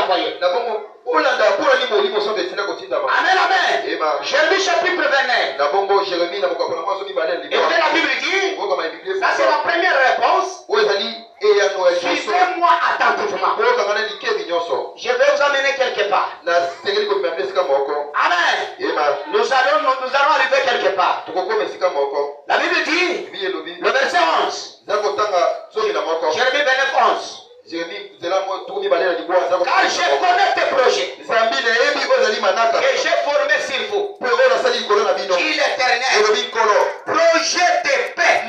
envoyé. Amen, amen. Jérémie chapitre 29. Et la Bible dit, ça c'est la première réponse. Suivez-moi attentivement. Je vais vous amener quelque part. Amen. Nous allons arriver quelque part. La Bible dit, le verset 11. Jérémie 29, 11. Car je connais tes projets que j'ai formés sur vous. Dit l'Éternel. Projet de paix et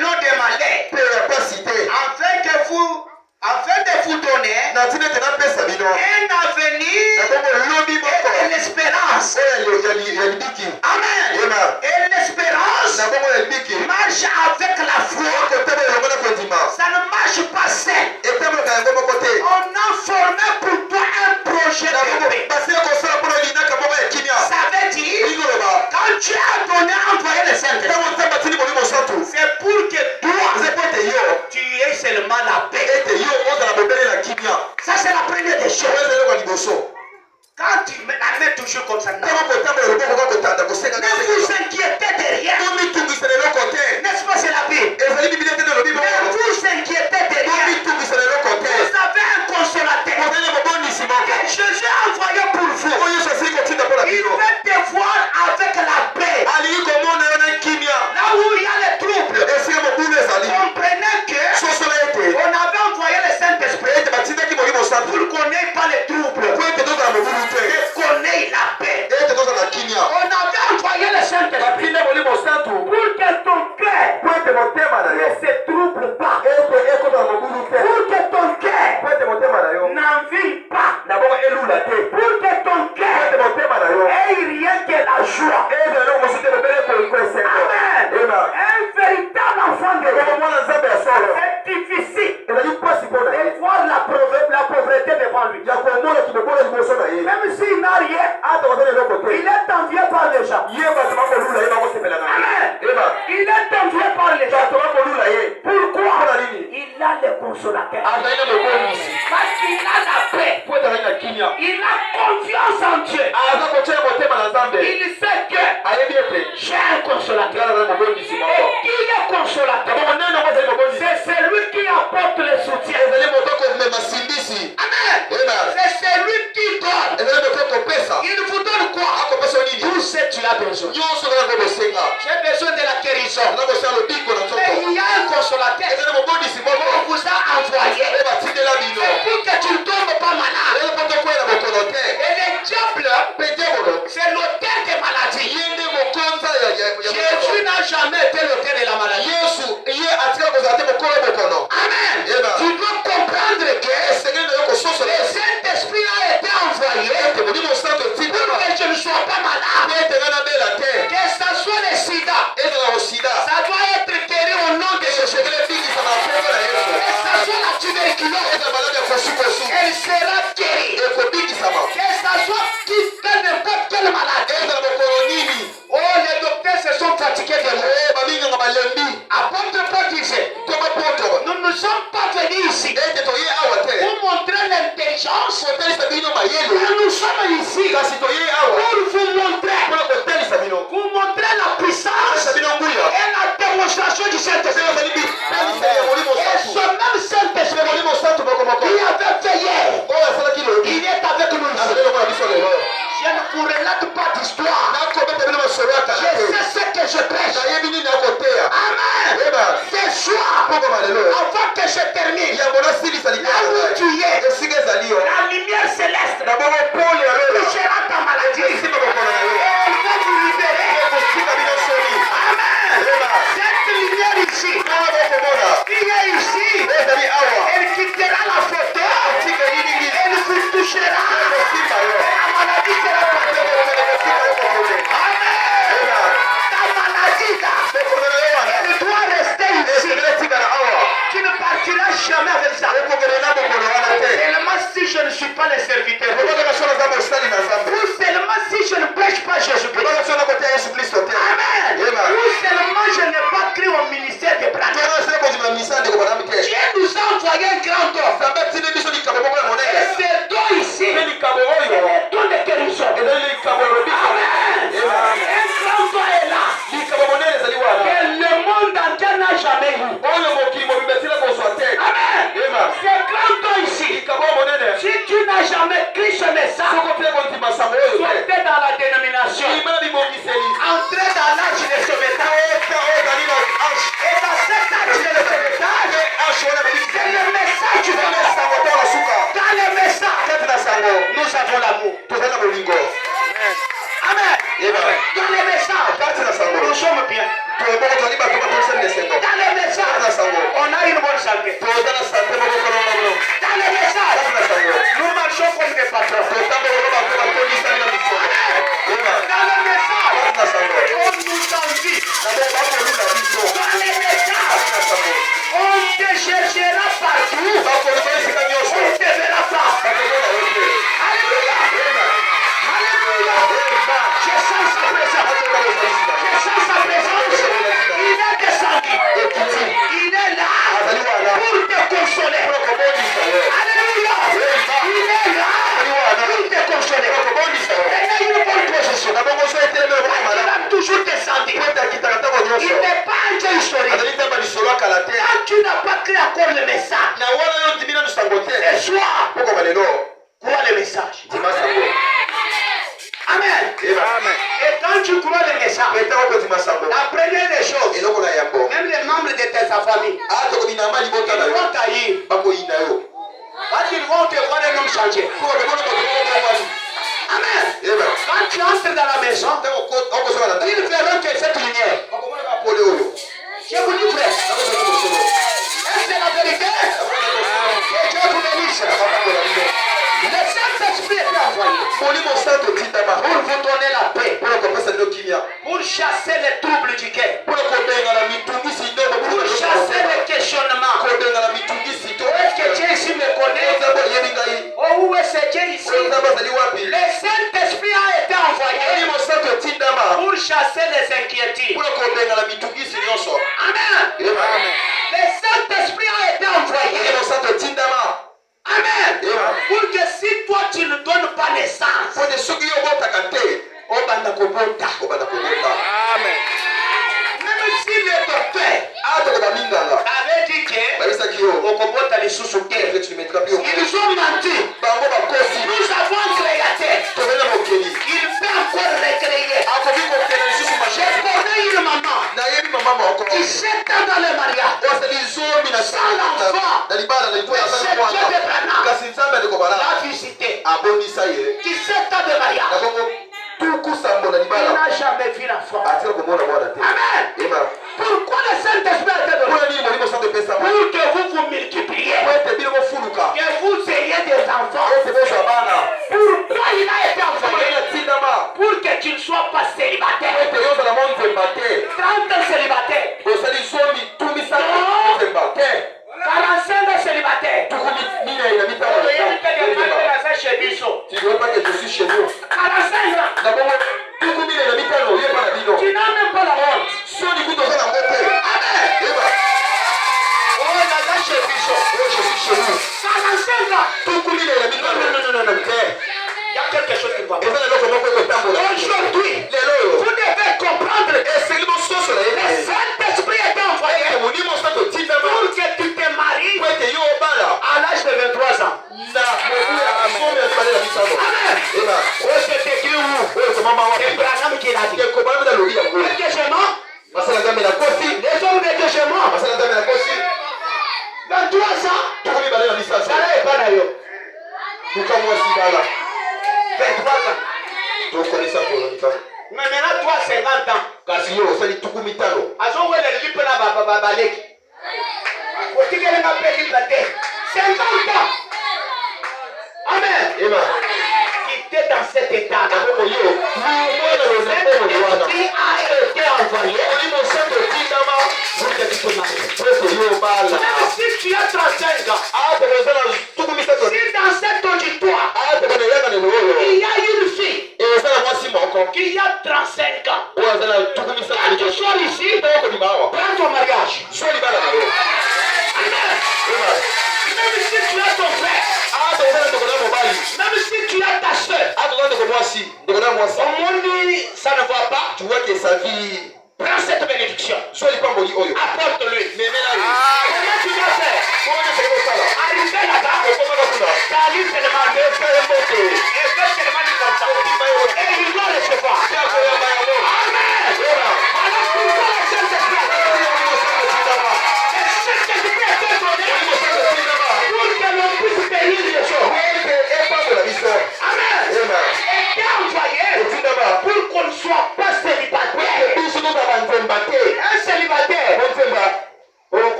non de malheur. Afin de vous donner un avenir et l'espérance. Amen. Et l'espérance marche avec la foi. Ça ne marche pas seul. On a formé pour toi un projet de paix. Ça veut dire, quand tu as donné à envoyer le Saint-Esprit, c'est pour que toi, tu aies seulement la paix. Ça c'est la première des choses. Quand tu la mets toujours comme ça, ne vous inquiétez de rien. N'est-ce pas, c'est la Bible? Ne vous inquiétez de rien. Vous avez un consolateur que Jésus a envoyé pour vous. Il veut te voir avec la paix. Là où il y a les troubles, comprenez que on avait envoyé le Saint-Esprit pour qu'on n'ait pas les troubles, pour qu'on ait la paix. On avait envoyé le Saint-Esprit pour que ton cœur ne se trouble pas, pour que ton cœur n'envie pas, pour que ton cœur ait rien que la joie. Amen. Un véritable enfant de Dieu, c'est difficile de voir la pauvreté devant lui. Même s'il n'a rien, il est envié par les gens. Amen. Il est envié par les gens. Pourquoi? Il a le consolateur. Parce qu'il a la paix. Il a confiance en Dieu. Il sait que j'ai un consolateur. Et qui est consolateur? C'est celui qui apporte le soutien. Amen. C'est celui qui donne. Il vous donne quoi? Tout ce que tu as besoin. J'ai besoin de la guérison. Mais il y a un consolateur. On vous a envoyé. C'est pour que tu ne tombes pas malade. Et le diable, c'est l'auteur des maladies. Jésus n'a jamais été l'auteur de la maladie. Amen. Tu dois comprendre que le Saint-Esprit a été envoyé pour que je ne sois pas malade. Que ça soit le sida, ça doit être guéri au nom de Jésus. Que ça soit la tuberculose, elle sera guérie. Que ça soit n'importe quelle maladie. Oh, les docteurs se sont fatigués de moi. Apôtre Paul disait, nous ne sommes pas venus ici pour montrer l'intelligence. Nous sommes ici pour vous montrer la puissance et la démonstration du Saint-Esprit. Et ce même Saint-Esprit qui avait fait hier, il est avec nous ici. Je ne vous relate pas d'histoire. Je sais ce que je prêche. Amen. Ce soir, avant que je termine, là où tu es, la lumière céleste touchera ta maladie. Et elle va vous libérer. Amen. Cette lumière ici, qui est ici, elle quittera la photo. Elle vous touchera. La maladie sera partie. Amen. Ta maladie là, elle doit rester ici. Tu ne partiras jamais avec ça. n'as jamais cru ce message, sortez dans la dénomination, entrez dans l'âge de sauvetage. Et dans cet âge de sauvetage, c'est le message du message. Dans le message, nous avons l'amour. Amen. Dans le message, nous sommes bien. Dans le message, on a une bonne santé. Dans le message, nous marchons comme des patrons. Dans le message, on nous envie. Dans le message, on te cherchera partout. On ne te verra pas. Alléluia. Alléluia. Je sens sa présence. Je sens sa présence. Il est descendu. Il est là pour te consoler. Alléluia. Il est là pour te consoler. Il est une bonne position. Il a toujours descendu. Il n'est pas un Dieu historique. Quand tu n'as pas créé encore le message, ce soir, crois le message. Amen. Et quand tu crois le message, la première des choses, même les membres de ta famille, ils vont taillir. Parce qu'ils vont te voir un homme changer. Amen. Quand tu entres dans la maison, ils verront que cette lumière. Je vous dis frère, est-ce que c'est la vérité? Que Dieu vous bénisse. Le Saint-Esprit est envoyé pour vous donner la paix, pour chasser les troubles du cœur, pour chasser les questionnements. Est-ce que Dieu ici me connaît? Oh, où est ce Dieu ici? Le Saint-Esprit a été envoyé pour chasser les inquiétudes. Amen. Le Saint-Esprit a été envoyé. Amen. Pour que si toi tu ne donnes pas naissance, même si le docteur avait dit que ils ont menti. Nous avons un créateur. Il peut encore recréer. J'ai connu une maman qui 7 ans dans le mariage sans l'enfant. La visité qui 7 ans de mariage, il n'a jamais vu l'enfant. Amen. Pourquoi le Saint-Esprit a été donné? Pour que vous vous multipliez, que vous ayez des enfants. Pourquoi il a été envoyé? Pour que tu ne sois pas célibataire. 30 ans célibataire, 45 ans célibataire. Tu ne veux pas que je suis chez nous. 45 ans. Tu n'as même pas la honte. Amen. Oh, là, chez Bishop. Je suis chez nous. 45 ans. Non. Il y a quelque chose qui va pas. Aujourd'hui, vous devez comprendre. Le Saint-Esprit est envoyé pour que tu te maries à l'âge de 23 ans. Amen. Oh, c'est écrit où? C'est Branham qui l'a dit. Est-ce que je mens? Les hommes de Dieu, je mens. 23 ans. Ça n'est pas d'ailleurs. 23 ans. Mais maintenant, toi, 50 ans. Azo où est le lipe là, balek. Faut que les m'appelle lipe là. 50 ans. Amen. Qui était dans cet état. Le Saint-Esprit a été envoyé pour que tu te maries. Même si tu as 35 ans, si dans cet auditoire, il y a une fille qui a 35 ans, quand tu sors ici, prends ton mariage. Même si tu as ton frère, même si tu as ta soeur, au monde, ça ne va pas. Tu vois que sa vie. Prends cette bénédiction. Apporte-lui. Comment tu vas faire? Arrivé là-bas, ta liste est demandée.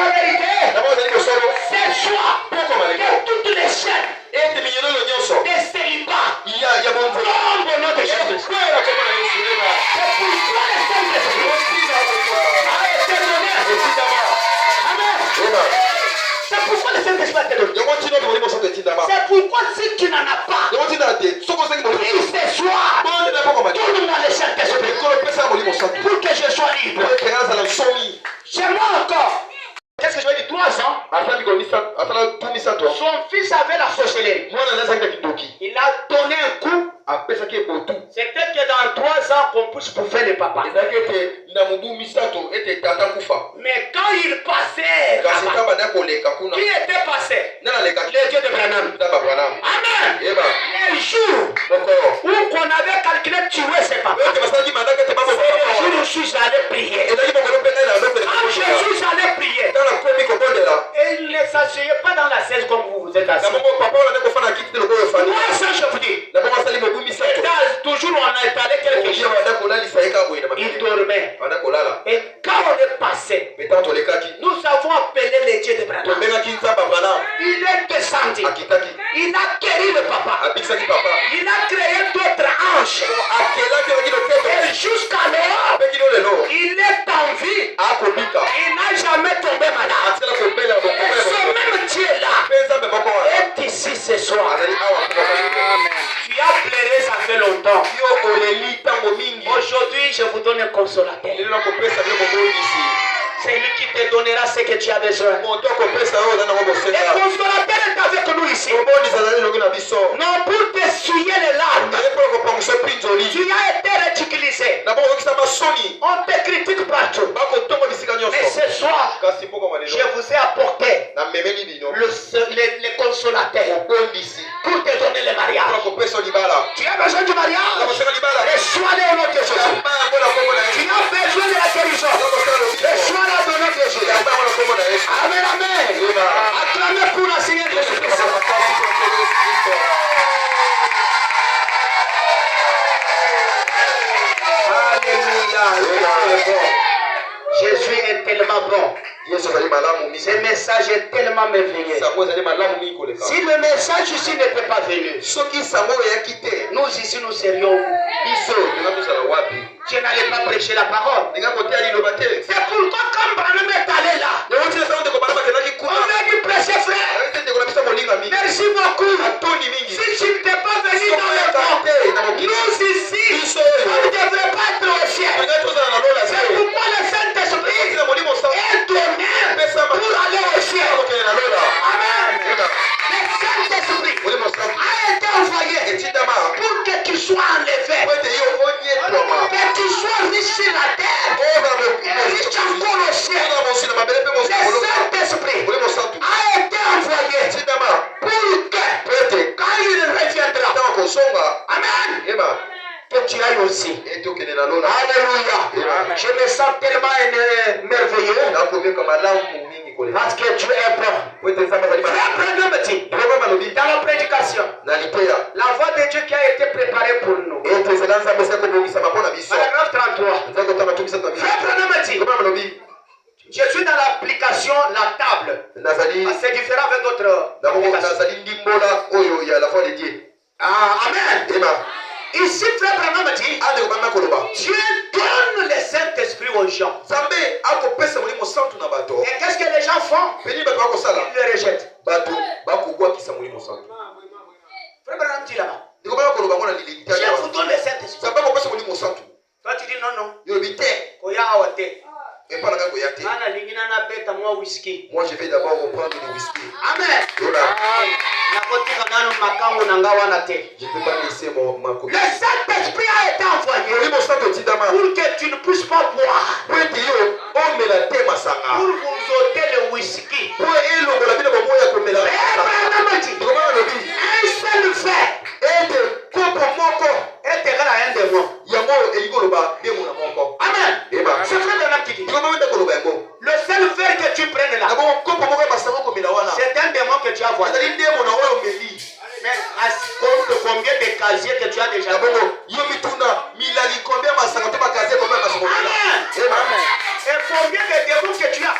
vérité, c'est choix que toutes les chaînes de célibat tombent au nom de Jésus. C'est pourquoi le Saint-Esprit a été donné. Amen. C'est pourquoi le Saint-Esprit a été donné. C'est pourquoi si tu n'en as pas, il ce soir, donne-moi le Saint-Esprit pour que je sois libre. J'aimerais encore. Qu'est-ce que je veux dire? 3 ans. Son fils avait la sorcellerie. Il a donné un coup. C'était que dans 3 ans qu'on puisse bouffer le papa. Mais quand il passait, qui était passé? Le Dieu de Branham. Amen. Les jours où on avait calculé tuer ses papas, c'est le jour où je suis allé prier. Quand je suis allé prier, et il ne s'asseyait pas dans la chaise comme vous êtes assis. Moi, ça je vous dis. Toujours on a étalé quelque chose. Il dormait. Et quand on est passé, nous avons appelé les dieux de Branham. Il est descendu. Il a guéri le papa. Il a créé d'autres anges. Et jusqu'à l'heure, il est en vie. Il n'a jamais tombé malade. Ce même Dieu-là est ici ce soir. Tu as pleuré, ça fait longtemps. Aujourd'hui, je vous donne un consolateur. C'est lui qui te donnera ce que tu as besoin. Le consolateur est avec nous ici. Non, pour t'essuyer les larmes. Tu as été ridiculisé. On te critique partout. Mais ce soir, je vous ai apporté le consolateur pour te donner le mariage. Tu as besoin du mariage? Reçois-le au nom de Jésus. Tu as besoin de la guérison? Reçois-le au nom de Jésus. Amen, amen. Acclamez pour la Seigneur Jésus-Christ. Alléluia. Jésus est tellement bon. Ce message est tellement merveilleux. Si le message ici ne peut pas venir, nous ici nous serions où? Je n'allais pas prêcher la parole. C'est pourquoi quand Branham est allé là, on a dit prêcher frère. Merci beaucoup. Si tu ne t'es pas venu dans le temps, nous ici, on ne devrait pas être au ciel. C'est pourquoi le Saint-Esprit est donné pour aller au ciel. Amen. Le Saint-Esprit a été envoyé pour que tu sois enlevé. Que tu sois riche sur la terre et riche encore au ciel. Le Saint-Esprit a été envoyé pour que quand il reviendra, amen, que tu ailles aussi. Alléluia. Je me sens tellement merveilleux parce que Dieu est bon. Dans la prédication, la voix de Dieu qui a été préparée pour nous. Paragraphe 33. Je suis dans l'application La Table. C'est différent avec d'autres applications. Amen. Ici, frère Branham dit, Dieu donne le Saint-Esprit aux gens. Et qu'est-ce que les gens font? Ils le rejettent. Frère Branham dit là-bas, Dieu vous donne le Saint-Esprit. Toi tu dis non, non. Moi je vais d'abord reprendre le whisky. Amen. Je ne peux pas laisser ma copie. Le Saint-Esprit a été envoyé pour que tu ne puisses pas boire. Pour vous ôter le whisky. Un seul verre est égal à un démon. Amen. C'est frère Branham qui dit. Le seul verre que tu prennes là, c'est un démon que tu as voulu. Mais à compte combien de casiers que tu as déjà? Amen. Et combien de démons que tu as?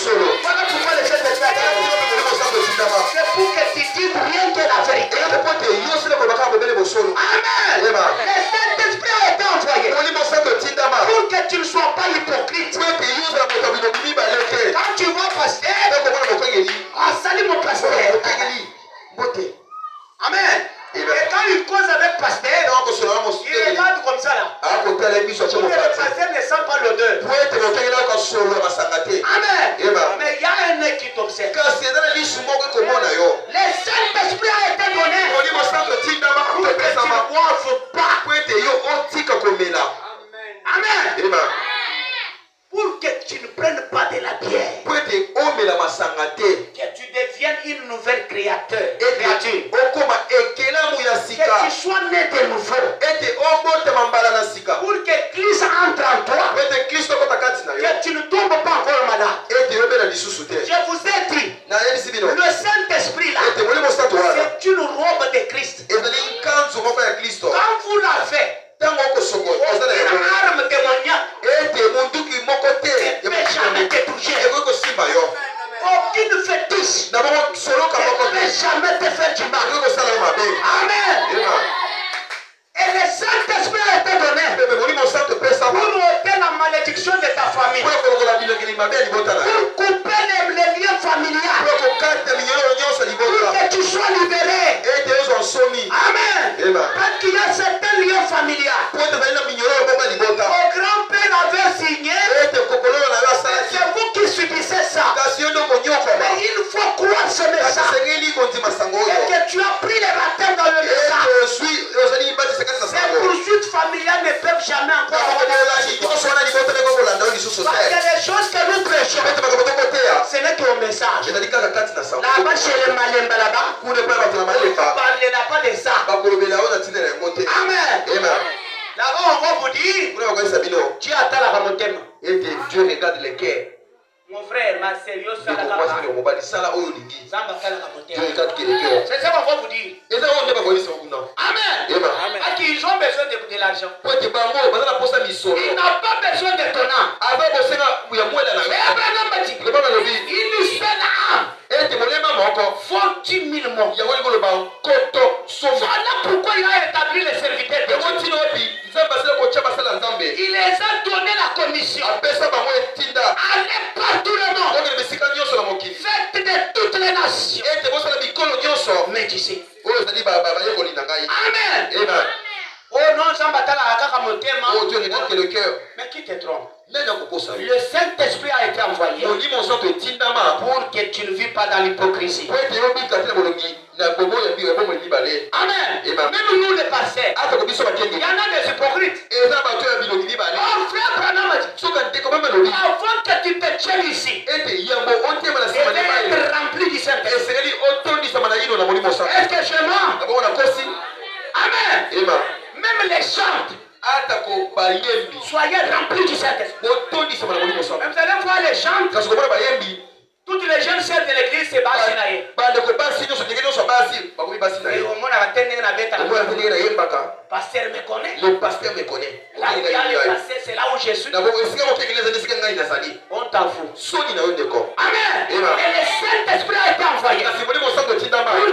bosolo. Voilà pourquoi le Saint-Esprit a été envoyé. C'est pour que tu dises rien que la vérité. Amen. Le Saint-Esprit a été envoyé pour que tu ne sois pas hypocrite. Quand tu vois pasteur, salut mon pasteur. Amen. Et quand il cause avec pasteur, il regarde comme ça là. Le pasteur ne sent pas l'odeur. Amen. Mais il y a un nez qui t'observe. Le Saint-Esprit a été donné pour que tu ne boives pas. Amen. Pour que tu ne prennes pas de la bière. Que tu deviennes une nouvelle créature. Que tu sois né de nouveau. Pour que Christ entre en toi. Que tu ne tombes pas encore malade. Je vous ai dit, le Saint-Esprit là, c'est une robe de Christ. Quand vous l'avez, une arme démoniaque ne peut jamais te toucher. Aucune fétiche ne peut jamais te faire du mal. Amen. Et le Saint-Esprit a été donné pour ôter la malédiction de ta famille. Pour couper les liens familiaux. Pour que tu sois libéré. Amen. Parce qu'il y a certains liens familiaux. Mon grand-père avait signé. C'est vous qui subissez ça. Mais il faut croire ce message. Et que tu as pris les baptêmes dans le message. Ces poursuites familiales ne peuvent jamais encore. Parce que les choses que nous prêchons, ce n'est qu'un message. Là-bas chez les Malemba, là-bas, on ne parlera pas de ça. Amen. Là-bas, on va vous dire, Dieu attend la remontée. Dieu regarde les cœurs. Mon frère, ma sérieuse, Dieu regarde c'est ça qu'on va vous dire. Amen. Ils ont besoin de l'argent. Il n'a pas besoin de ton âme. Mais Abraham m'a dit, une seule âme faut 10 000 mots. Voilà pourquoi il a établi les serviteurs de Dieu. Il les a donné la commission. Allez partout le monde. Faites de toutes les nations. Médicez. Amen. Oh non, Dieu regarde le cœur. Mais qui te trompe? Le Saint-Esprit a été envoyé pour que tu ne vis pas dans l'hypocrisie. Amen. Même nous les pasteurs, il y en a des hypocrites. Oh frère Branham, avant que tu te tiennes ici, et être rempli du Saint-Esprit. Est-ce que je mens? Amen. Même les chants, soyez remplis du Saint-Esprit. Vous allez voir les chants. Toutes les jeunes sœurs de l'église se battent. Pasteur me connaît. Le pasteur me connaît. Là où il y a le pasteur, c'est là où je suis. On t'en fout. Amen. Et le Saint-Esprit a été envoyé pour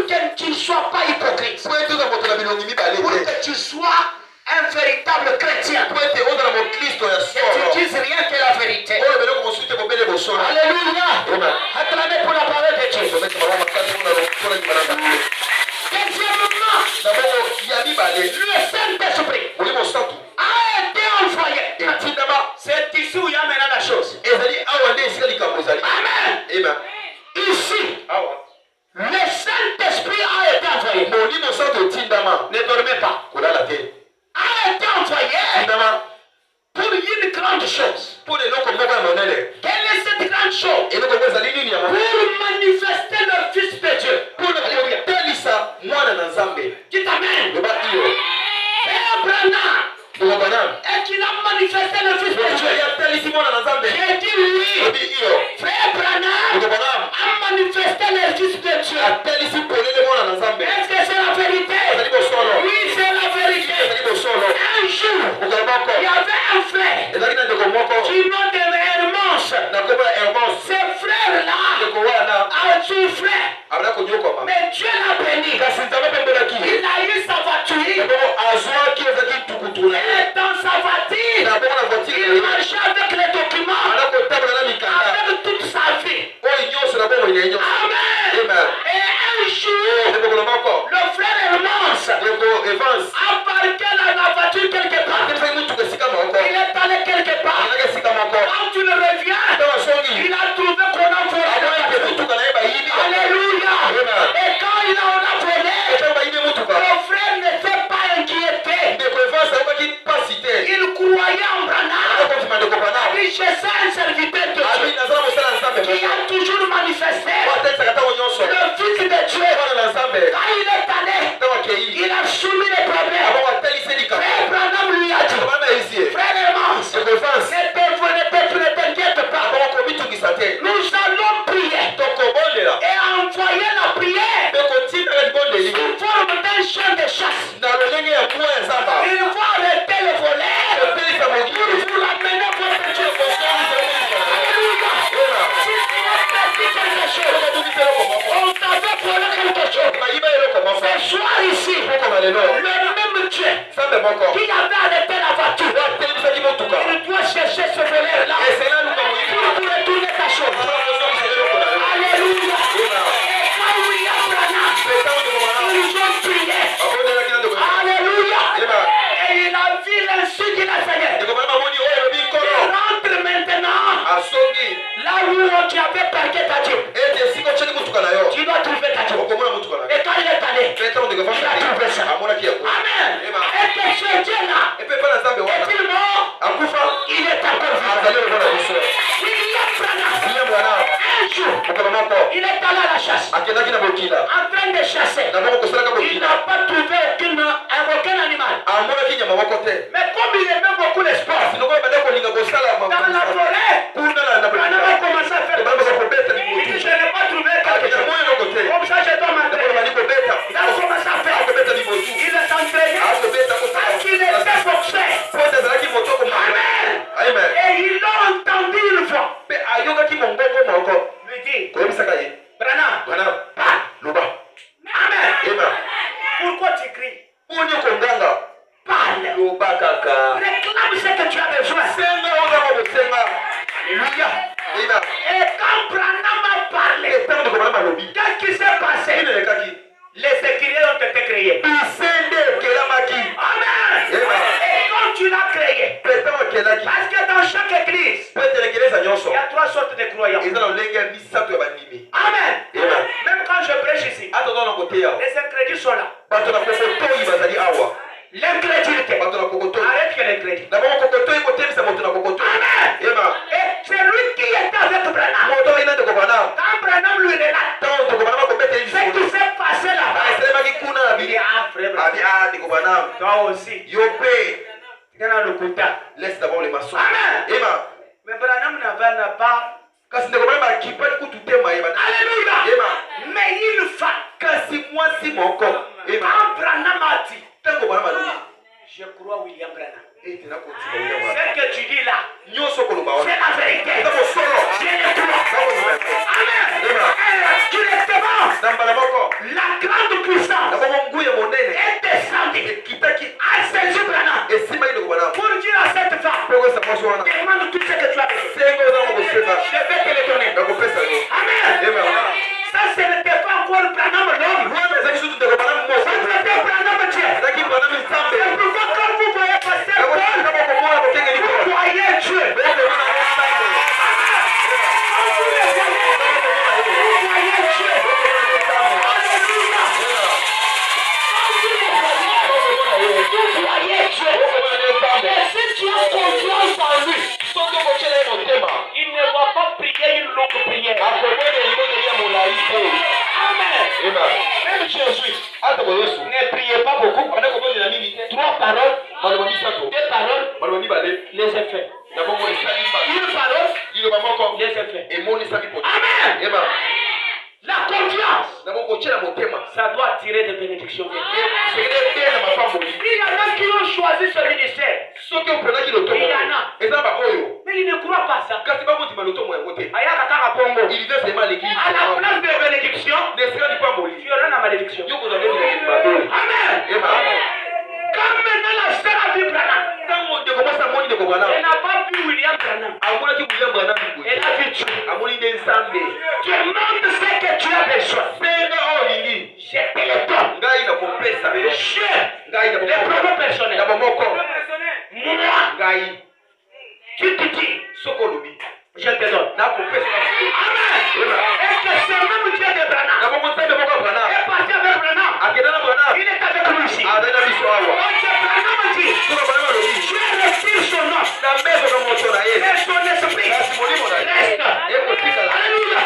que tu ne sois pas hypocrite. Pour que tu sois un véritable chrétien. Et tu dises rien que la vérité. Alléluia. Acclamez pour la parole de Dieu. Deuxièmement, le Saint-Esprit a été envoyé. C'est ici où il y a maintenant la chose. Amen. Ici, le Saint-Esprit a été envoyé. Ne dormez pas. A été envoyé pour une grande chose. Quelle est cette grande chose? Pour manifester le Fils de Dieu. Dites Amen. Frère Branham, et qu'il a manifesté le Fils de Dieu. J'ai dit oui. Frère Branham a manifesté le Fils de Dieu. Est-ce que c'est la vérité? Oui, c'est la vérité. Un jour, il y avait un frère du nom de Hermance. Ce frère toujours manifesté le Fils de Dieu. Quand il est allé, il a soumis les problèmes. Frère Branham lui a dit, frère Hermance, ne t'inquiète pas. Nous allons prier et envoyer la prière sous forme d'un chien de chasse. Il va arrêter le volet pour vous ramener votre Dieu. Alléluia. Si tu as perdu quelque chose, on t'avait volé quelque chose. Ce soir ici, le même Dieu qui avait arrêté la voiture, il doit chercher ce volet-là pour retourner ta chose. Alléluia. Et quand William Branham, ils ont prié. Alléluia. Et il a vu l'insu qu'il a fait. Il rentre maintenant là où tu avais parqué ta Dieu. Tu dois trouver ta Dieu. Et quand il est allé, il a trouvé ça. Amen. Et que ce Dieu-là, est-il mort? Il est encore vivant. William Branham, un jour, il est allé à la chasse, en train de chasser. Il n'a pas trouvé aucun animal. Mais comme il aimait beaucoup le sport, dans la forêt, Branham a commencé à faire comme ça. Il dit, je n'ai pas trouvé quelque chose. Comme ça, je dois m'entraîner. Il a commencé à faire. Il est entraîné parce qu'il était boxeur. Amen. Et il a entendu une voix. Lui dit, Branham, parle. Amen. Pourquoi tu cries? Parle. Réclame ce que tu as besoin. Alléluia. Et quand Branham a parlé, qu'est-ce qui s'est passé? Les écrits ont été créés. Amen. Et quand tu l'as créé, parce que dans chaque église, il y a 3 sortes de croyants. Amen. Même quand je prêche ici, les incrédules sont là. L'incrédulité. Arrête que l'incrédulité. Amen. Et c'est lui qui était avec Branham. Quand Branham lui relate ce qui s'est passé là-bas, il dit, ah frère Branham, toi aussi. Tu es dans le couteau. Laisse d'abord les maçons. Amen. Mais Branham n'a pas. Alléluia. Mais il fait. Quand Branham a dit, je crois William Branham. Ce que tu dis là, c'est la vérité. Je le crois. Amen. Directement, la grande puissance est descendue à saisi Branham pour dire à cette femme, demande tout ce que tu as besoin. Je vais te le donner. Amen. Ça, ce n'était pas encore Branham l'homme. Ça, c'était Branham Dieu. C'est pourquoi quand vous voyez passer Paul, vous voyez Dieu. Quand vous le voyez, vous voyez Dieu. Alléluia. Quand vous le voyez, vous voyez Dieu. Et si tu as confiance en lui, il ne va pas prier une longue prière. Amen. Même Jésus ne priait pas beaucoup. 3 paroles, 2 paroles, les effets. Une parole, les effets. Amen. La confiance, ça doit attirer des bénédictions. Il y en a qui ont choisi ce ministère. Il y en a. Mais ils ne croient pas ça. À la place de bénédiction, tu auras la malédiction. Amen. Quand maintenant la sœur a vu Branham, elle n'a pas vu William Branham. Elle a vu Dieu. Demande ce que tu as besoin. Je te le donne. Les propos personnels. Moi, tu te dis, je te donne. Amen. Et que ce même Dieu de Branham est parti avec Branham. Il est avec lui ici. Donc Branham dit, je respire son nom. Et son esprit reste. Alléluia.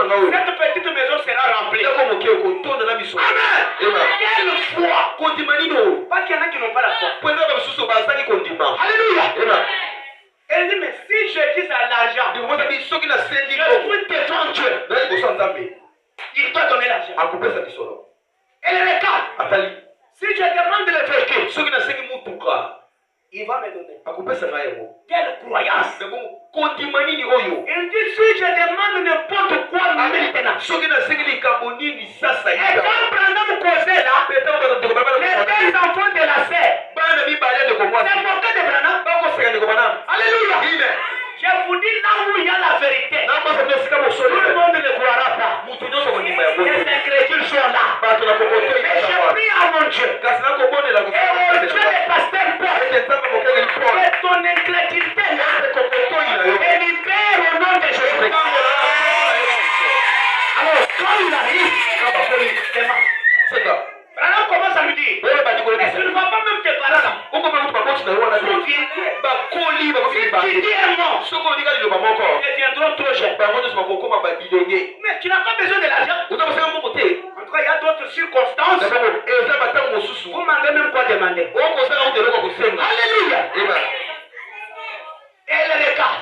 Cette petite maison sera remplie. Amen. Quelle foi. Pas qu'il y en a qui n'ont pas la foi. Alléluia. Elle dit, mais si je dis à l'argent, je peux défendre Dieu. Il doit donner l'argent. Elle est le cas. Si je demande le véhicule, il va me donner. Quelle croyance. Il dit, si je demande n'importe quoi maintenant, et quand Branham causait là, les deux enfants de la sœur, c'est mon cas de Branham. Alléluia. Je vous dis là où il y a la vérité, tout le monde ne croira pas. Les incrédules sont là. Mais je prie à mon Dieu, et au Dieu des pasteurs Paul, que ton incrédulité là est libère au nom de Jésus. Alors quand il arrive, Branham commence à lui dire, est-ce que tu ne vas pas même te parler là? Si tu dis un mot, ils viendront trop cher. Mais tu n'as pas besoin de l'argent. En tout cas, il y a d'autres circonstances. Vous demandez même quoi demander. Alléluia. Et le regarde.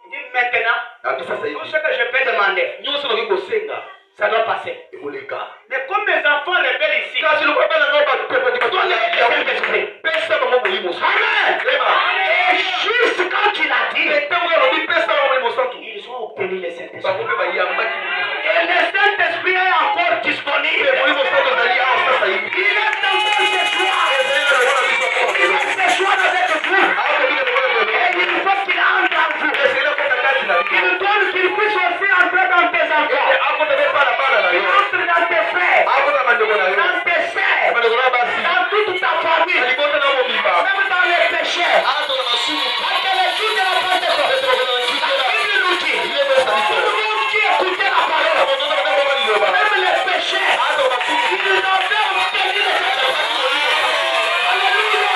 Il dit maintenant, tout ce que je peux demander, ça doit passer. Mais comme mes enfants rebellent ici, donnez les Saint-Esprit. Amen. Et juste quand il a dit, ils ont obtenu le Saint-Esprit. Et le Saint-Esprit est encore disponible. Il est encore ce soir. Il est ce soir avec vous. Et il faut qu'il entre en vous. Il donne qu'il puisse aussi entrer dans tes enfants. Il entre dans tes frères, dans tes sœurs, dans toute ta famille, même dans les péchés. Parce que le jour de la Pentecôte, la Bible nous dit, tout le monde qui écoutait la parole, même les péchés, ils avaient obtenu le Saint-Esprit. Alléluia.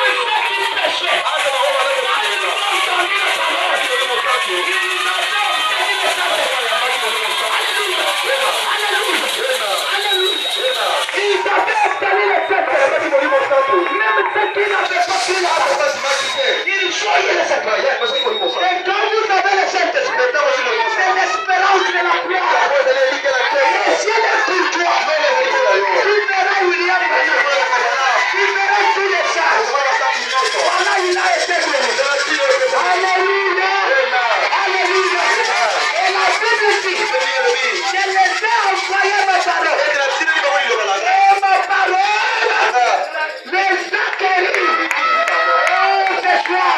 Même ceux qui péchaient, ils ont entendu la parole. Ils avaient obtenu le Saint-Esprit. Ils avaient obtenu le Saint-Esprit. Même ceux qui n'avaient pas pris la parole, ils joignaient le Saint-Esprit. Et quand vous avez le Saint-Esprit, c'est l'espérance de la gloire. Et si elle est pour toi, tu verras William Branham. Tu verras tous les sages. Voilà, il a été béni. Alléluia. Alléluia. Et la Bible dit, je les ai envoyés ma parole. Et ma parole les a guéris. Oh, ce soir,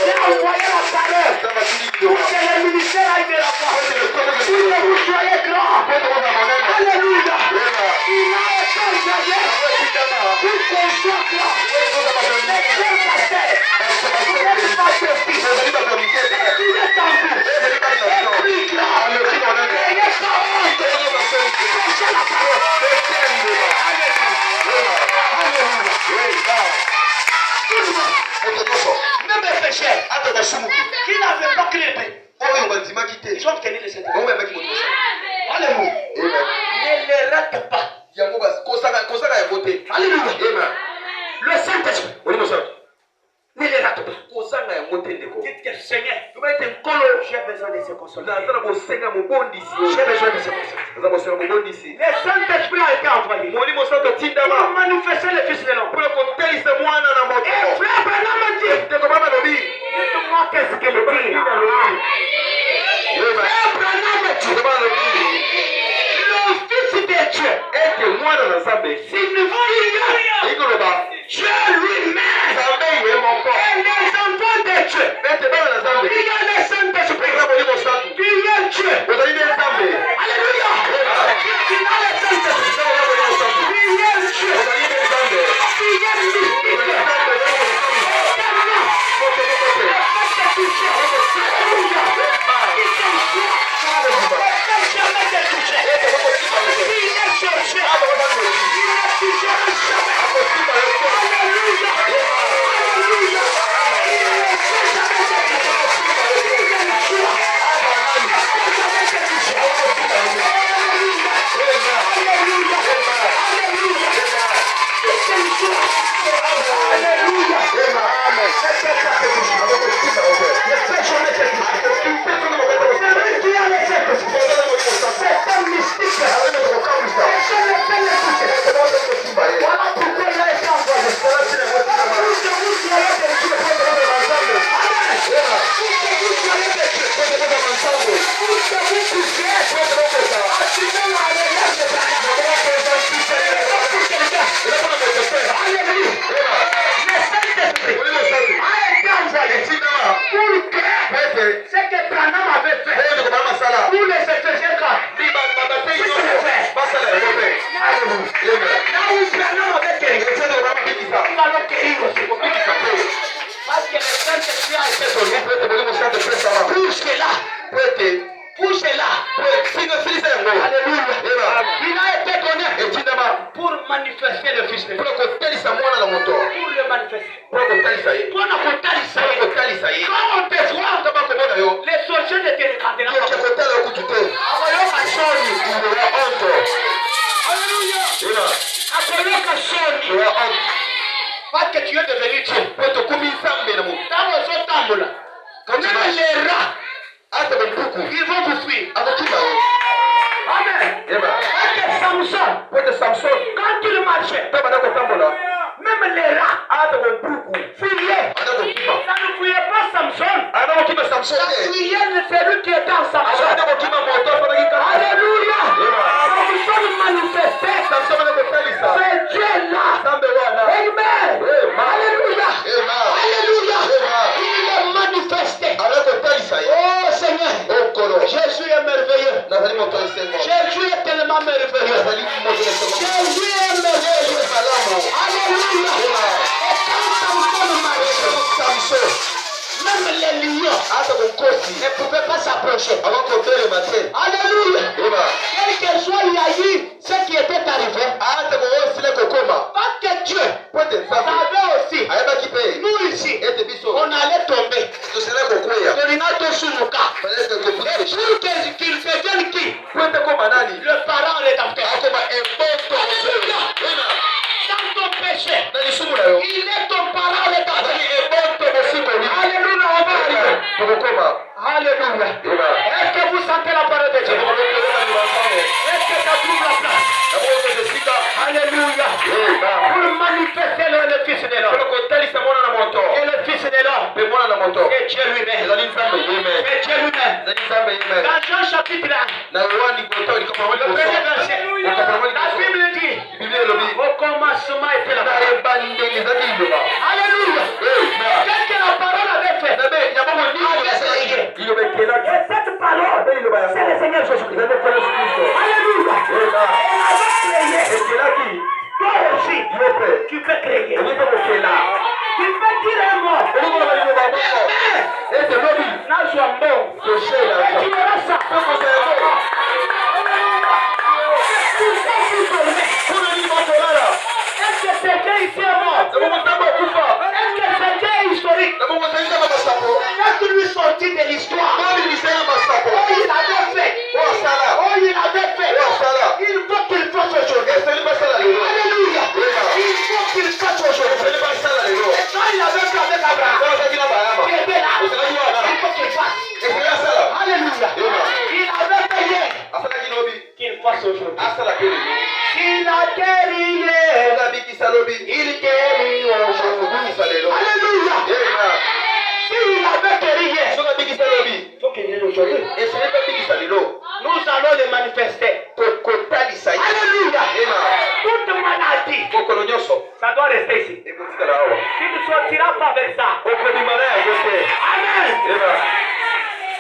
j'ai envoyé la parole pour que le ministère aille de la foi. Pour que vous soyez grands. Alléluia. Il a été envoyé pour qu'on soit grand. Les deux pasteurs, vous n'êtes pas petits. Et tu es en vous. Et plus grand. Ayez pas honte. Prêchez la parole. Même les pécheurs qui n'avaient pas crié, ils ont obtenu le Saint-Esprit. Alléluia. Ne les rate pas. Alléluia. Le Saint-Esprit. Ne les rate pas. Dites que Seigneur, j'ai besoin de se consoler. J'ai besoin de se consoler. Le Saint-Esprit a été envoyé pour manifester le Fils de l'homme. Et frère Branham dit, dites-moi qu'est-ce qu'il dit. Frère Branham dit, le Fils de Dieu signifie Dieu lui-même. Et les enfants de Dieu, il y a le Saint-Esprit, qui est Dieu. Alléluia. Il a le Saint-Esprit, qui est Dieu, qui est mystique. manifester. Quand on te voit, les sorciers ne te regarderont pas. Alléluia. Parce que tu es devenu Dieu. Même les rats, ils vont vous fuir. Amen. Samson, quand il marchait, même les rats fuyaient. Ça ne fuyait pas Samson. Ça fuyait celui qui était en Samson. Alléluia. Samson manifestait. C'est Dieu là. Amen. Alléluia. Alléluia. Il est manifesté. Oh Seigneur. Jésus est merveilleux. Jésus est tellement merveilleux. Jésus est merveilleux. Alléluia. Et quand Samson marchait, même les lions ne pouvaient pas s'approcher. Alléluia. Quel que soit Yahi, ce qui était arrivé, parce que Dieu savait aussi, nous ici, on allait tomber. Et pour qu'il devienne qui? Le parent rédempteur. Alléluia. Dans ton péché, il est ton parent rédempteur. Alléluia, on va arriver. Alléluia. Est-ce que vous sentez la parole de Dieu? Est-ce que ça trouve la place? Alléluia. Pour manifester le Fils de l'homme. Et le Fils de l'homme. Et Dieu lui-même. Et Dieu lui-même. Dans Jean chapitre 1, le premier verset, la Bible dit, au commencement était la parole. Alléluia. Qu'est-ce que la parole avait fait? Et cette parole, c'est le Seigneur Jésus-Christ. Alléluia. Elle avait créé. Toi aussi, tu peux créer. Tu peux dire un mot. Nazwa bon. Tu verras ça. Est-ce que c'est Dieu ici est mort? Est-ce que c'est Dieu historique? Laisse lui sortir de l'histoire. Oh, il avait fait. Il faut qu'il fasse aujourd'hui. Alléluia. Il faut qu'il fasse aujourd'hui. Et quand il avait fait avec Abraham, il était là. Il faut qu'il fasse. Alléluia. Il avait fait hier. Qu'il fasse aujourd'hui. Il a guéri hier. Il guérit aujourd'hui. Alléluia. S'il avait guéri hier, il faut qu'il guérisse aujourd'hui. Nous allons le manifester. Alléluia. Toute maladie, ça doit rester ici. Tu ne sortiras pas avec ça. Amen.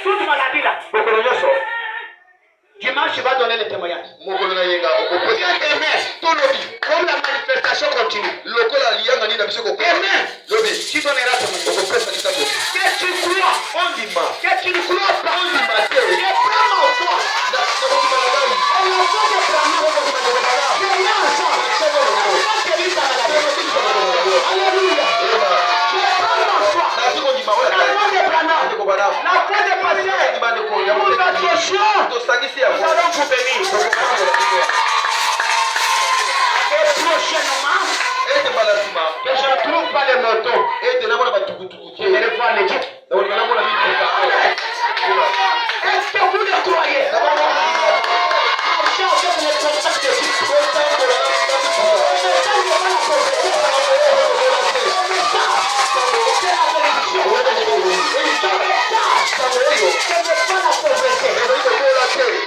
Toute maladie là. Dimanche, tu vas donner le témoignage. Comme la manifestation continue. Amen. Tu donneras ton témoignage. Que tu crois, que tu ne crois pas, je prends ma foi. Et la foi de Branham, je viens ensemble. Alléluia. Je prends ma foi. La foi de Branham, la foi de Pasteur, nous associons. Nous allons vous bénir. Et prochainement, que je ne trouve pas les motos. Je vais voir l'Égypte. Est-ce que vous le croyez? Marchez avec les contacts de Dieu.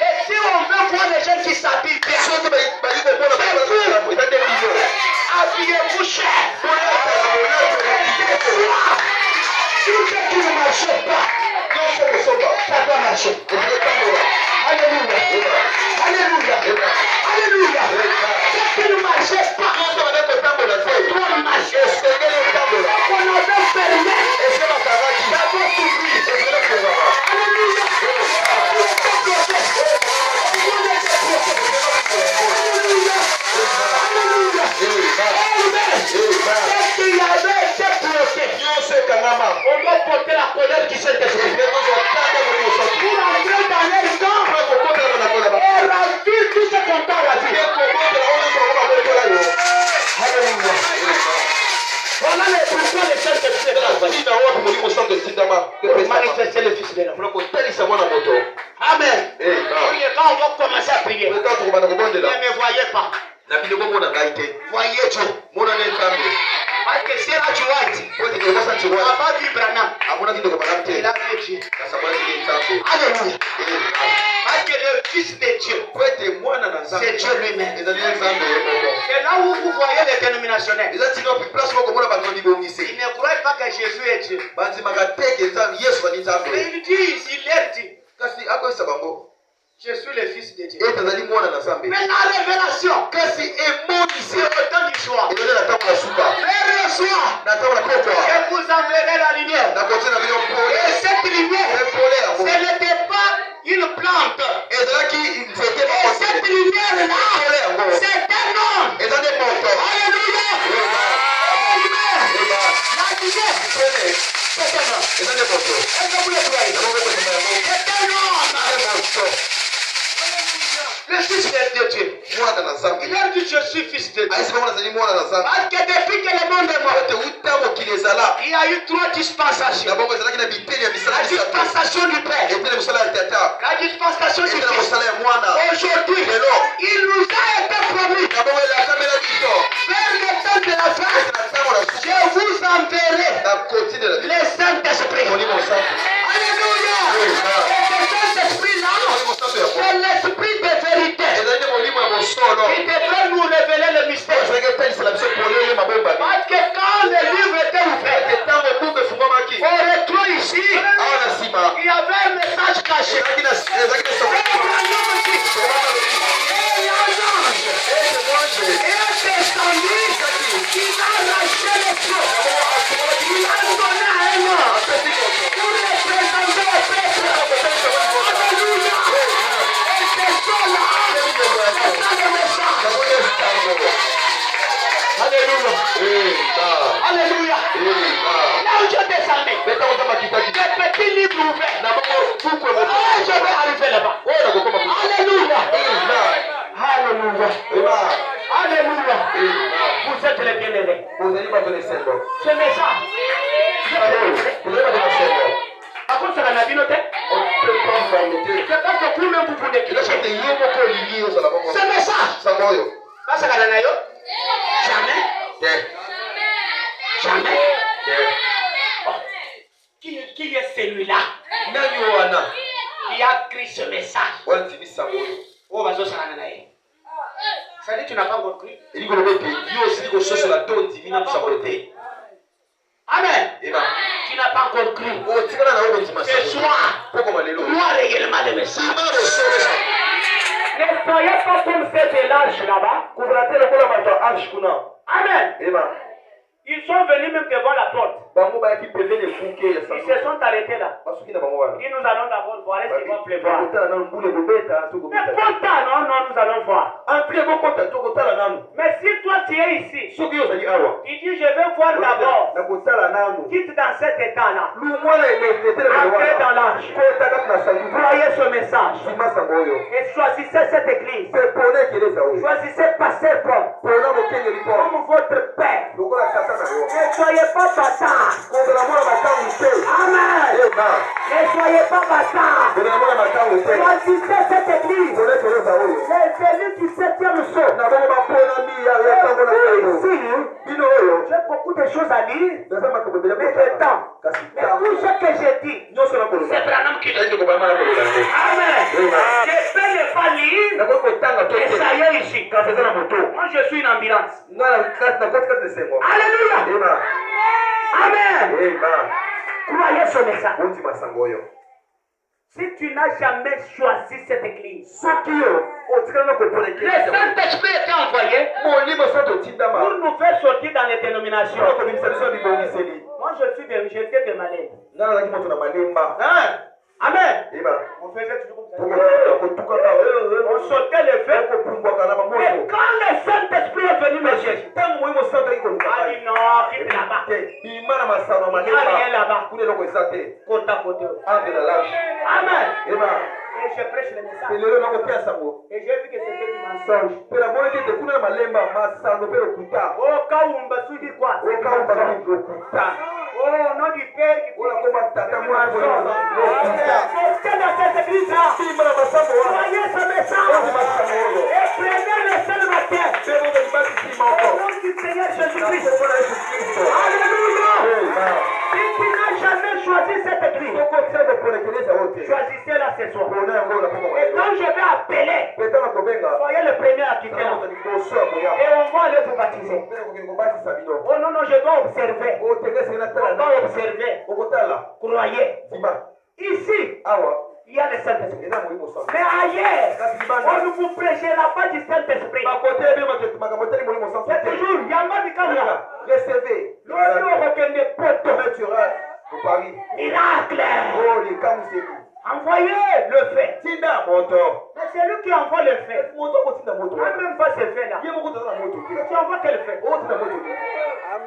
Et si on veut voir les gens qui s'habillent bien, habillez-vous cher. Si tu ne marches pas, ça doit marcher. Alléluia. Alléluia. Alléluia. Si tu ne marches pas, ça doit marcher. On avait fermé. Ça doit s'ouvrir. Alléluia. Alléluia. Alléluia. Amen. Qu'est-ce qu'il y avait été Saint-Esprit est envoyé pour manifester le Fils de l'homme. Amen. Oui, quand on va commencer à prier, ne me voyez pas. Voyez Dieu. Parce que c'est là tu vois, il n'a pas vu Branham. Il a vu Dieu. Alléluia. Parce que le Fils de Dieu, c'est Dieu lui-même. C'est là où vous voyez les dénominationnels. Ils ne croient pas que Jésus est Dieu. Mais ils disent, il leur dit, je suis le Fils de Dieu. Mais la révélation, c'est au temps du soir. Vers le soir, je vous enverrai la lumière. Et cette lumière, ce n'était pas une plante. Et cette lumière-là, c'est un homme. Alléluia. La lumière, c'est un homme. Est-ce que vous le croyez? C'est un homme. Le Fils de Dieu. Il a dit je suis Fils de Dieu. Parce que depuis que le monde est mort, il y a eu 3 dispensations. La dispensation du Père. La dispensation du Fils. Aujourd'hui, il nous a été promis. Vers le temps de la fin, je vous enverrai le Saint-Esprit. Alléluia. Et ce Saint-Esprit-là, c'est l'Esprit de vérité. Il devrait nous révéler le mystère. Parce que quand le livre était ouvert, on retrouve ici, il y avait un message caché. Et l'ange, est descendu, il a arraché les flots. Il a donné à un homme pour les présenter au peuple. Alléluia. Et c'est ça là, c'est ça le message. Alléluia. Alléluia. Là où je descendais, des petits livres ouverts. Je vais arriver là-bas. Alléluia. Alléluia. Alléluia. Vous êtes les bien-aimés. Ce message. Par contre, ça n'a pas noté. C'est parce que vous-même vous pouvez écrire. Ce message. Ça, ça n'a pas. Jamais. Jamais. Oh. Qui est celui-là qui a écrit ce message? Oh, vas-y, ça n'a pas. Ça dit que tu n'as pas encore cru. Amen. Tu n'as pas encore cru. Ce soir, crois réellement le message. Ne soyez pas comme cette large là-bas. Amen. Ils sont venus même devant la porte. Ils se sont arrêtés là. Ils nous allons d'abord voir est-ce qu'il va pleuvoir. Mais pourtant, non, nous allons voir. Mais si toi tu es ici, il dit je vais voir d'abord. Quitte dans cet état-là. Entrez dans l'âge. Voyez ce message. Et choisissez cette église. Choisissez passer comme votre père. Ne soyez pas bâtards. Amen. Ne soyez pas bâtards. Choisissez cette église. Les élus du 7e saut. Ici, j'ai beaucoup de choses à dire. Mais de temps. Mais tout ce que j'ai dit, c'est Branham qui le dit. Amen. Je peux ne pas lire. Et ça y est ici. Moi, je suis une ambulance. Alléluia. Amen. Croyez ce message. Si tu n'as jamais choisi cette église, le Saint-Esprit était envoyé pour nous faire sortir dans les dénominations. Moi, j'étais de Malais. Amen. On faisait toujours comme ça. On sautait les feux. Mais quand le Saint-Esprit est venu me chercher, il a dit non, quitte là-bas. Il n'y a rien là-bas. Côte à côté. Amen. Et je prêche le message. Et le nom de Sango. Et j'ai vu que c'était du mensonge. Mais la bonne était de kuna malemba masano pe okuta. Oh, Kaoumba, tu dis quoi? O kaumba ni okuta. Oh, nom du Père, du Ola Fils. koma tata mwa okuta. Sortez dans cette église-là. Simba na masambo wa. Voyez ce message. Et prenez le seul matin. Pelo de bati Au simoko. nom du Seigneur Jésus-Christ. Jésus-Christ. Alléluia. Amen. Si tu n'as jamais choisi cette église, Soko tsebe polekeleza wote. choisissez-la ce soir. Bona yango na poko. Et quand je vais appeler, Petana kobenga. soyez le premier à quitter la Tana liboso ya koya. et on va aller vous baptiser. Pelo kokeni kobatisa bino. Oh non, non, je dois observer. O tegese na On tala. doit observer. Okotala. Croyez. Simba. Ici, Awa. il y a le Saint-Esprit. Ena molimo sana. Mais ailleurs, on ne vous prêchera pas du Saint-Esprit. Bakote bien makamoteli molimo sana. C'est toujours, il y a un miracle. Recevez. L'autre qui est pote. Comment tu auras au Paris? Miracle. Oh, les camousseries. Envoyez le fait. Tinda moto. Mais c'est lui qui envoie le fait. Moto ko tinda moto. Il n'a même pas ce fait-là. Ye moko tana moto. Tu envoies quel fait? Oh, tinda moto.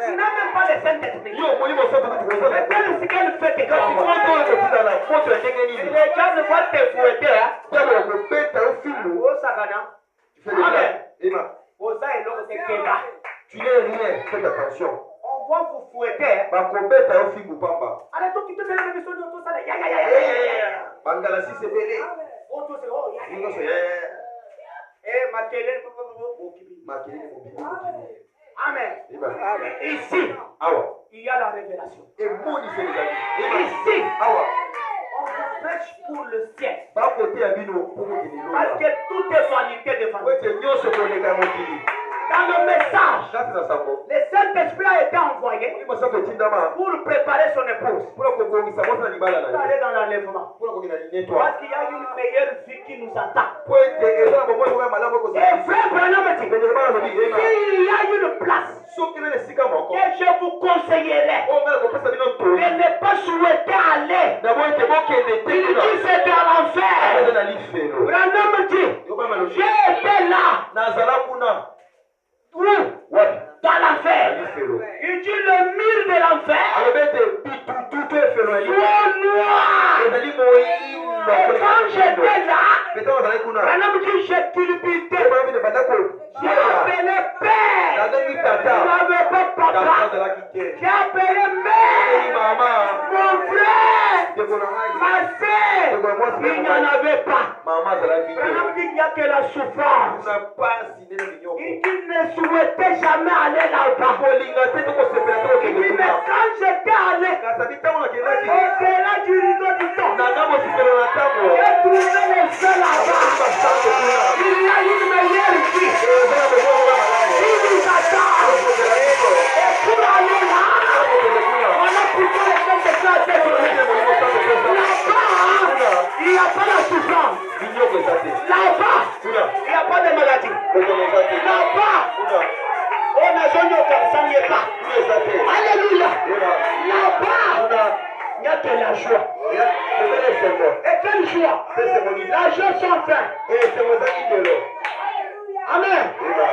Il n'a même pas le Saint-Esprit. Yo, molimo sana ko Mais kozala. quel fait que tu envoies? Moto ko tinda na moto ya ndenge nini? Les gens ne vont te fouetter. Tala ko beta au film. Oh, Sagana. Tu fais des Amen. blagues. Emma, Oh, ça est l'autre, c'est Keda. tu n'es rien. Faites attention. On va vous fouetter. Bakobeta au film pamba. Allez, toi qui te fais la mission de tout ça. Ya, ya, ya, ya, ya, ya. Bangala si c'est belé. Oh, tout c'est oh, ya, ya, Ningo ya, so ya. yeah. Ma télé, Makeli mo bibi. Amen. Emma. Ici, Awa. il y a la révélation. Et moni c'est les amis. Emma. Ici, Awa. on vous prêche pour le ciel. Bakote ya bino poko kinilo. Parce que tout est vanité devant nous. Wete nyonso koleka mokili. Dans le message, Kati na sango. le Saint-Esprit a été envoyé Molimo sana kotindama. pour préparer son épouse. Mpona kobongisa mwasi na libala Pour na ye. aller dans l'enlèvement. Mpona kokende na linetwa. Parce qu'il y a une meilleure vie qui nous attend. Po ete eza na bomoi moko ya malamu Et ekozala. frère Branham dit, Benjamin alobi ema. s'il y a une place Soki na esika moko. que je vous conseillerais Oyo ngana kopesa bino de toli. ne pas souhaiter aller, Nabo ete bokende te il kuna. dit c'est dans Eza l'enfer. na lifelo. Branham dit, Yoba malobi. j'ai été là, Nazala kuna. où? Wapi? Dans l'enfer. Lifelo. Il dit le mur de l'enfer, Alobi ete bitutu efelo ya soit lifelo. noir. Ezali moyindo. Et quand j'étais là, Peta ozali kuna. Branham dit j'ai culpité, Oyo bino banda ko. j'ai appelé père, Nabengi je tata. n'avais pas Tata papa, azalaki te. j'ai appelé Eyi mère, mama. mon frère, Ndeko na ngai. ma soeur, il n'y en avait pas. Mama azalaki te. Branham dit qu'il n'y a que la souffrance. Kuna pasi nene minyoko. Il dit ne souhaitait jamais aller là-bas. Kolinga te tokosepela te Il kokende dit mais kuna. quand j'étais allé Kasi ntango nakendaki. au-delà du rideau du temps, Nanga mosipelo na ntango. j'ai trouvé le feu là-bas. Basanto kuna. Il y a une meilleure vie Eza na bomoi moko ya malamu. qui nous attend. Okokela biso. Et pour aller là, Okokende kuna. on a plutôt le temps de faire cette Okokende journée. molimo santo pesa. Là-bas, il n'y a pas la souffrance. Minyoko eza te. Là-bas, Kuna. il n'y a pas de maladie. Bokono eza te. Là-bas, Kuna. on a besoin de ça n'y est pas. Kuna eza te. Alléluia. Kuna. Là-bas, Kuna. il n'y a que la joie. Ezali esengo. Et quelle joie? Mpe esengo La joie sans fin. esengo eza kindelo. Amen. Eza.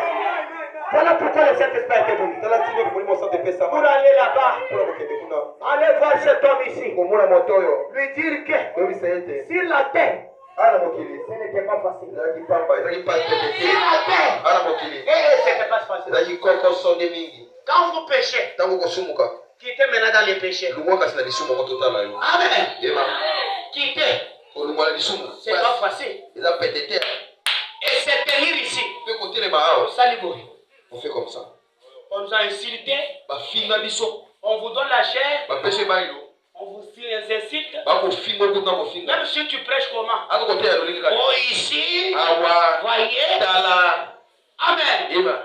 Voilà pourquoi le Saint-Esprit a été donné. tala tino molimo santo Pour epesama. aller là-bas, Mpona kokende kuna. allez voir cet homme ici. komona moto oyo. Lui dire que Toyebisa ete. sur la terre, Ana mokili. ce n'était pas facile. Ezalaki pamba. Ezalaki pasi Sur tete. la terre, Ana mokili. ce n'était pas facile. Ezalaki kokosonde mingi. Quand vous péchez, Ntango kosumuka. quittez maintenant dans les péchés. lungwa kasi na lisumu moko totala yo. Amen. Yeba. Quittez. Kolungwa na lisumu. C'est pas facile. Eza pete te. Et c'est tenir ici. Mpe kotelema awa. Saliboué. On fait comme ça. On nous a insulté. Bafinga biso. On vous donne la chair. Bapese bailo. On vous insulte. Bakofinga okuta kofinga. Même si tu prêches comment? Ako koteya lolingi kaka. Oh, ici. Awa. Voyez. Tala. Amen. Yeba.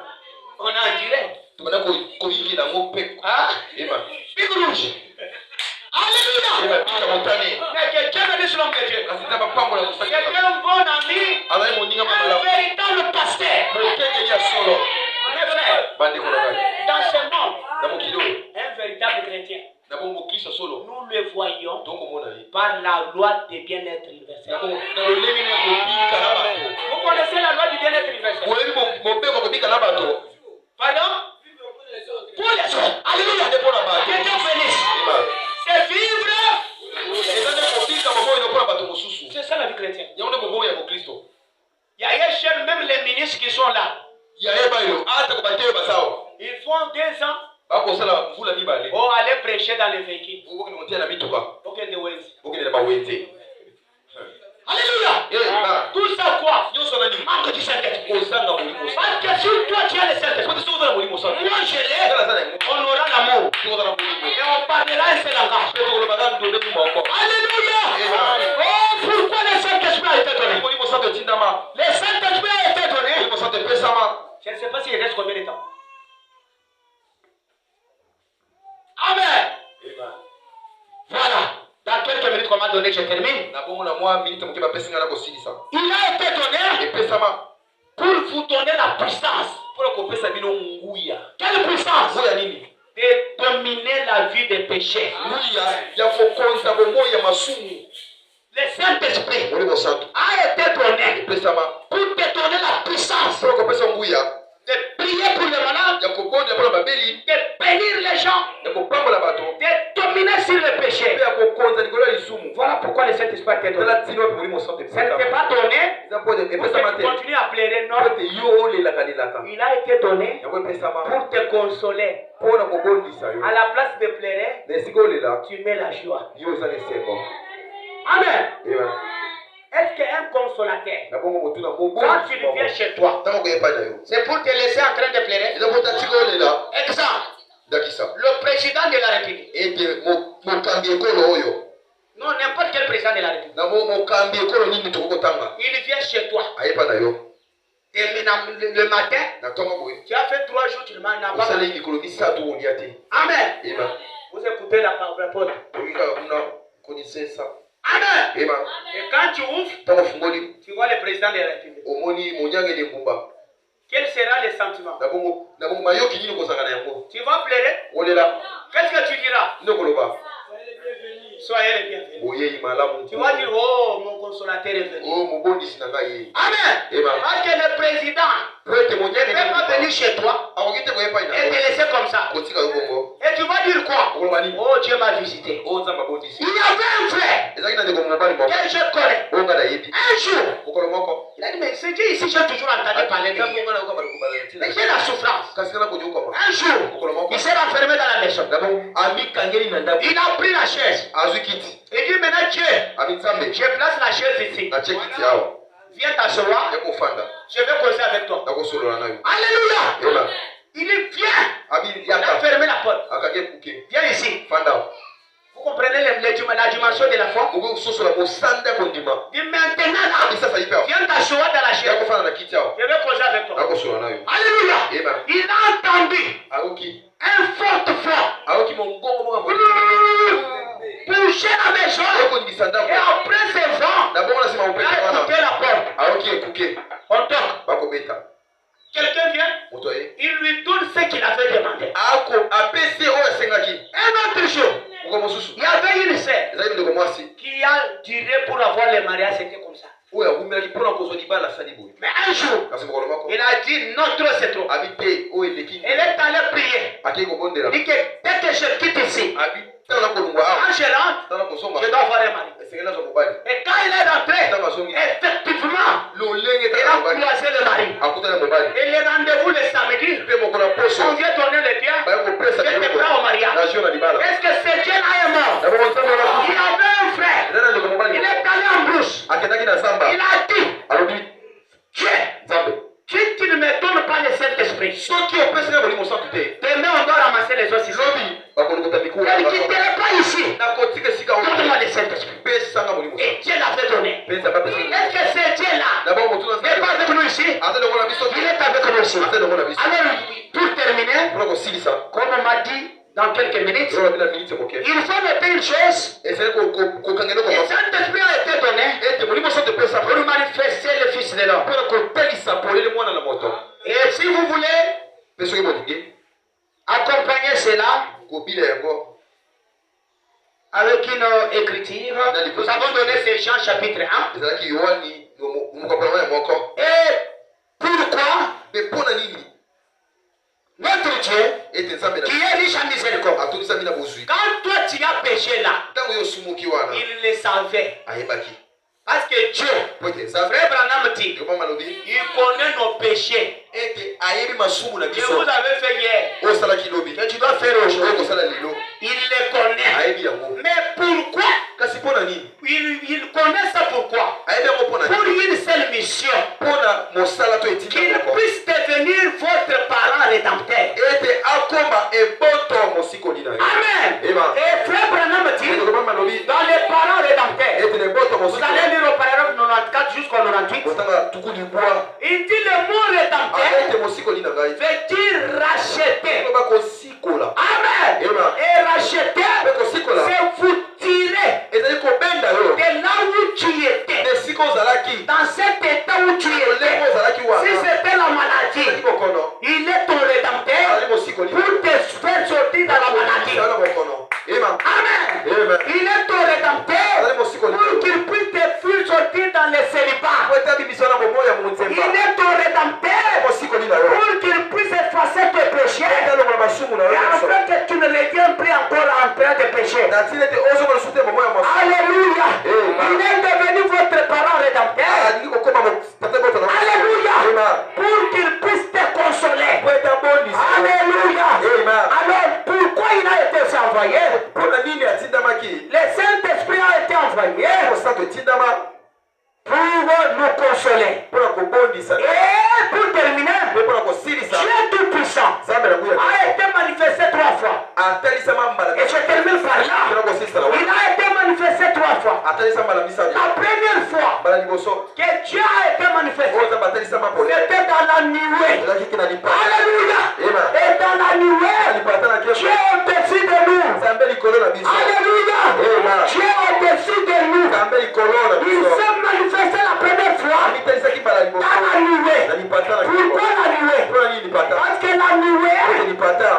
On est en direct. Tobanda koyiki nango mpe. Ah. Yeba. Big rouge. Alléluia. Yeba pika motane. Mais quelqu'un me dit selon que Dieu. Kasi ta bapambola C'était kosakela. un bon ami. Azali moninga Un mamala. véritable pasteur. Mokengeli ya solo. Mes frères, Bandeko na ngai. dans ce monde, Na mokili oyo. un véritable chrétien, Na bongo Kristo solo. nous le voyons Tokomona ye. par la loi de bien-être universel. Na lolenge na kobika na bato. Vous connaissez la loi du bien-être universel? Boyebi mobeko kobika na bato. Pardon? Pour les autres. Alléluia. Ende mpona bato. Que Dieu bénisse. Yeba. C'est vivre. Eza nde kobika boboyo mpona bato mosusu. C'est ça la vie chrétienne. Yango prêcher dans le véhicule. Vous pouvez monter à la mituka. Ok, de Wenzi. Vous pouvez pas wente. Alléluia. Tout ça quoi? Nous sommes là. Manque du Saint-Esprit. Aux sang à Molimo. Parce que si toi tu as le Saint-Esprit, moi je l'ai, on aura l'amour. Et on parlera un seul langage. Alléluia. Oh, pourquoi le Saint-Esprit a été donné? Le Saint-Esprit a été donné. Je ne sais pas s'il reste combien de temps. Amen. Voilà. Dans quelques minutes qu'on m'a donné, je termine. Il a été donné pour vous donner la puissance. Quelle puissance? De dominer la vie des péchés. Le Saint-Esprit a été donné pour te donner la puissance de prier pour les malades, de bénir les gens, de dominer sur le péché. Voilà pourquoi le Saint-Esprit a été donné. Ça ne t'est pas donné pour que tu continues à pleurer, non. Il a été donné pour te consoler. À la place de pleurer, tu mets la joie. Amen. Est-ce qu'un consolateur, quand tu viens chez toi, c'est pour te laisser en train de pleurer? Exemple, le président de la République. Non, n'importe quel président de la République. Il vient chez toi. Et le matin, tu as fait 3 jours, tu ne manges pas. Amen. Vous écoutez la parole. Amen. Et quand tu ouvres, tu vois le président de la République. Quel sera le sentiment? Tu vas pleurer? Qu'est-ce que tu diras? Soyez les bienvenus. Tu vas dire, oh, mon consolateur est venu. Amen. Parce que le président ne peut pas venir chez toi et te laisser comme ça. Et tu vas dire quoi? Oh, Dieu m'a visité. Il y avait un frère que je connais. Un jour, il a dit, mais c'est Dieu ici, j'ai toujours entendu parler de lui. Mais j'ai la souffrance. Un jour, il s'est enfermé dans la maison. Il a pris la chaise. Il dit, maintenant Dieu, je place la chaise ici. Viens t'asseoir. Je vais causer avec toi. Alléluia. Il dit, viens. Il a fermé la porte. Viens ici. Vous comprenez la dimension de la foi? Dis maintenant là. Viens t'asseoir dans la chaise. Je vais causer avec toi. Alléluia. Il a entendu un fort fort bouger la maison. Et après ce vent, il a écouté la porte. On toque. Quelqu'un vient, il lui donne ce qu'il avait demandé. Un autre jour, il y avait une sœur qui a duré pour avoir le mariage, c'était comme ça. Mais un jour, il a dit non, trop c'est trop. Elle est allée prier. Il dit que dès que je quitte ici, quand je rentre, je dois avoir un mari. Et quand il est rentré, effectivement, il a croisé le mari. Et le rendez-vous le samedi, on vient tourner les pieds. J'étais prêt au mariage. Est-ce que c'est Dieu là est mort? Il avait un frère. Il est allé en brousse. Il a dit, Dieu, si tu ne me donnes pas le Saint-Esprit, demain on doit ramasser les os ici. Je ne quitterai pas ici. Donne-moi le Saint-Esprit. Et Dieu l'avait donné. Est-ce que c'est Dieu là n'est pas avec nous ici? Il est avec nous ici. Alors, pour terminer, comme on m'a dit dans quelques minutes, il faut noter une chose. Le Saint-Esprit a été donné pour manifester le Fils de l'homme. Et si vous voulez accompagner cela avec une écriture, nous avons donné ces Jean chapitre 1. Et pourquoi notre Dieu, qui est riche en miséricorde, quand toi tu as péché là, il le savait. Parce que Dieu, frère Branham dit, il connaît nos péchés. Et vous avez fait hier. Et tu dois faire aujourd'hui. Il les connaît. Mais pourquoi? Il connaît ça pourquoi? Pour une seule mission. Qu'il puisse devenir votre parent rédempteur. Amen. Et frère Branham dit, dans les parents rédempteurs, vous allez lire au paragraphe 94 jusqu'au 98. Il dit le mot rédempteur veut dire racheter. Amen. Et racheter, c'est vous tirer de là où tu étais. Dans cet état où tu étais. Si c'était la maladie, il est ton rédempteur pour te faire sortir dans la maladie. Amen. Il est ton rédempteur pour qu'il puisse te faire sortir dans le célibat. Il est ton rédempteur pour qu'il puisse effacer tes péchés. Et afin que tu ne deviennes plus encore en train de pécher. Alléluia. Il est devenu votre parent rédempteur. Alléluia. Pour qu'il puisse te consoler. Alléluia. Alors pourquoi il a été envoyé? Le Saint-Esprit a été envoyé pour nous consoler. Et pour terminer, Dieu tout-puissant a été manifesté 3 fois. Et je termine par là. Il a été manifesté 3 fois. La première fois que Dieu a été manifesté, c'était dans la nuée. Alléluia. Et dans la nuée, Dieu est au-dessus de nous. Alléluia. Dieu est au-dessus de nous. Il s'est manifesté la première fois dans la nuée. Pourquoi la nuée? Parce que la nuée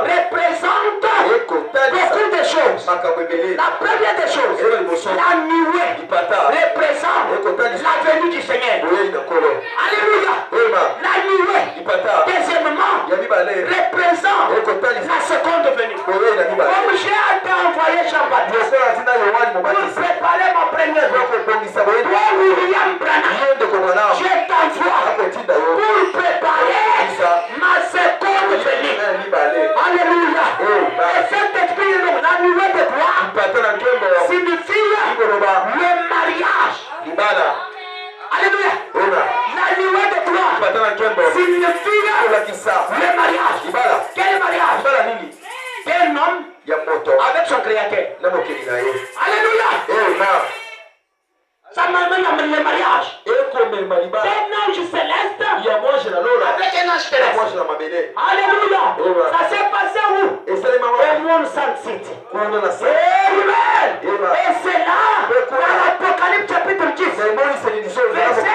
représente beaucoup de choses. La première des choses, la nuée représente la venue du Seigneur. Alléluia. La nuée, deuxièmement, représente la seconde venue. Comme j'ai été envoyé Jean-Baptiste pour préparer ma première venue, toi William Branham, je t'envoie pour préparer ma seconde venue. Alléluia. Et cet esprit, la nuée de gloire, signifie le mariage. Alléluia. La nuée de gloire signifie le mariage. Quel mariage? Quel homme avec son créateur. Alléluia. Ça m'amène le mariage. Un ange céleste avec un ange terrestre. Alléluia. Ça s'est passé où? Au monde sans site. Amen. Et c'est là, dans l'Apocalypse chapitre 10, verset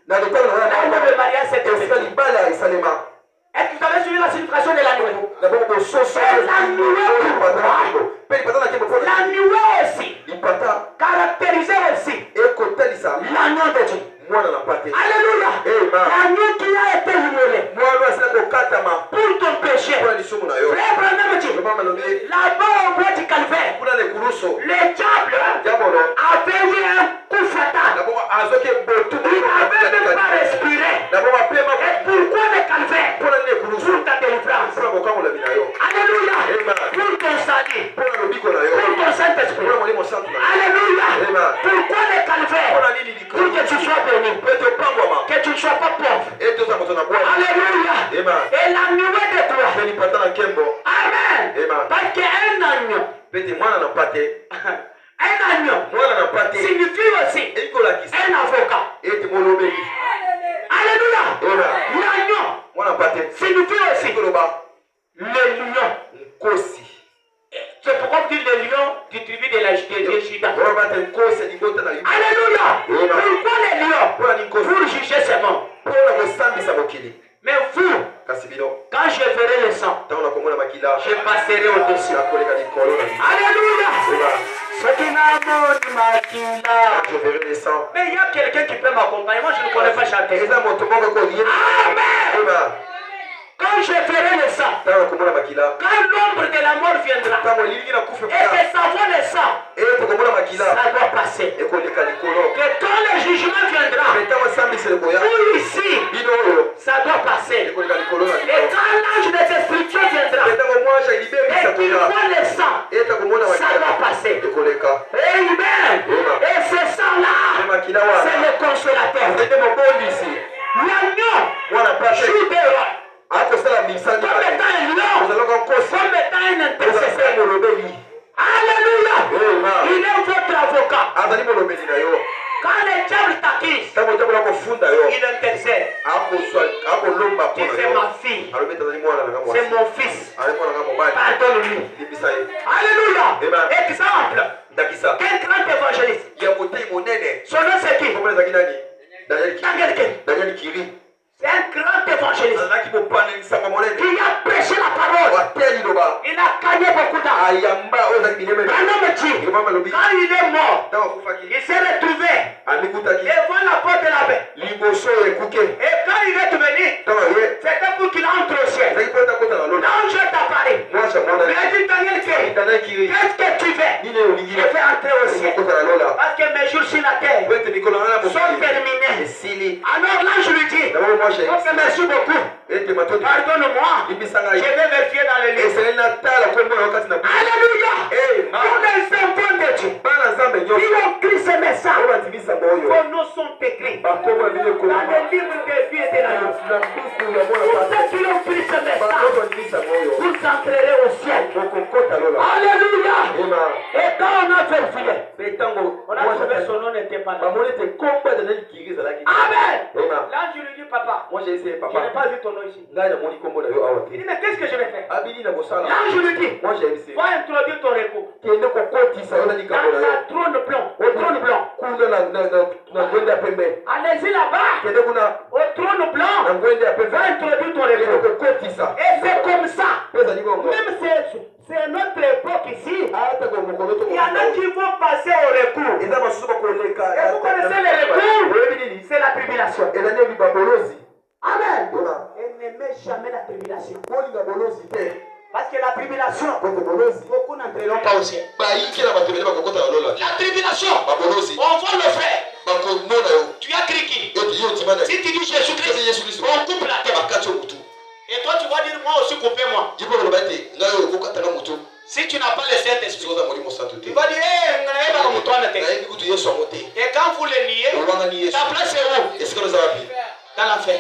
1. Le mariage s'est fait. Est-ce que vous avez suivi la signification de la nuée? La nuée aussi, caractérisée aussi l'agneau de Dieu. Alléluia. L'agneau qui a été immolé pour ton péché. Frère Branham dit, là-bas au bois du calvaire, le diable avait eu un coup fatal. Il n'avait même pas respiré. Et pourquoi le calvaire? Pour ta délivrance. Alléluia. Pour ton salut. Pour ton Saint-Esprit. Alléluia. Pourquoi le calvaire? Pour que tu sois béni. Que tu ne sois pas pauvre. Alléluia. Et la nuée de toi. Amen. Parce qu'un agneau. Un agneau signifie aussi un avocat. Alléluia. L'agneau signifie aussi le lion. C'est pourquoi on dit le lion du tribu de la Juda. Alléluia. Pourquoi les lions? Pour juger ses morts. Mais vous, quand je verrai le sang, je passerai au-dessus. Alléluia. Je verrai le sang. Mais il y a quelqu'un qui peut m'accompagner. Moi, je ne connais pas chanter. Amen. Quand je ferai le sang, quand l'ombre de la mort viendra, et que ça va le sang, ça doit passer. Que quand le jugement viendra, ou ici, ça doit passer. Et quand l'ange de destruction viendra, et qu'il voit le sang, ça doit passer. Amen. Et ce sang-là, c'est le consolateur. L'agneau joue des rôles. Comme étant un lion, comme étant un intercesseur. Alléluia. Il est votre avocat. Quand le diable t'accuse, il intercède. Il c'est ma fille, c'est mon fils. Pardonne-lui. Alléluia. Exemple. Quel grand évangéliste. Son nom c'est qui? Daniel Kiri. C'est un grand évangéliste qui a prêché la parole. Il a gagné beaucoup d'argent. Un homme dit, quand il est mort, il s'est retrouvé devant la porte de la baie. Et quand il est venu, c'était pour qu'il entre au ciel. L'ange est apparu. Il a dit, Daniel Kiri, qu'est-ce que tu fais? Il fait entrer au ciel. Parce que mes jours sur la terre sont terminés. Alors l'ange lui dit, ok, merci beaucoup. Pardonne-moi. Je vais vérifier dans le livre. Alléluia. Pour les enfants de Dieu qui ont pris ce message, vos noms sont écrits dans le livre de vie et de la vie. Pour ceux qui ont pris ce message, vous entrerez au ciel. Alléluia. Et quand on a vérifié, on a trouvé son nom n'était pas là. Amen. L'ange lui dit, papa, je n'ai pas vu ton nom ici. Il dit, mais qu'est-ce que je vais faire? L'ange lui dit, va introduire ton recours dans la trône blanc. Allez-y là-bas, au trône blanc, va introduire ton recours. Et c'est comme ça, même c'est notre époque ici, il y en a qui vont passer au recours. Et vous connaissez le recours? C'est la tribulation. Amen. Et n'aimez jamais la tribulation. Parce que la tribulation, beaucoup n'entreront pas au ciel. La tribulation, on va le faire. Tu as crié qui? Si tu dis Jésus-Christ, on coupe la tête. Et toi tu vas dire moi aussi coupez-moi. Si tu n'as pas le Saint-Esprit, tu vas dire et quand vous le niez, ta place est où? Dans l'enfer.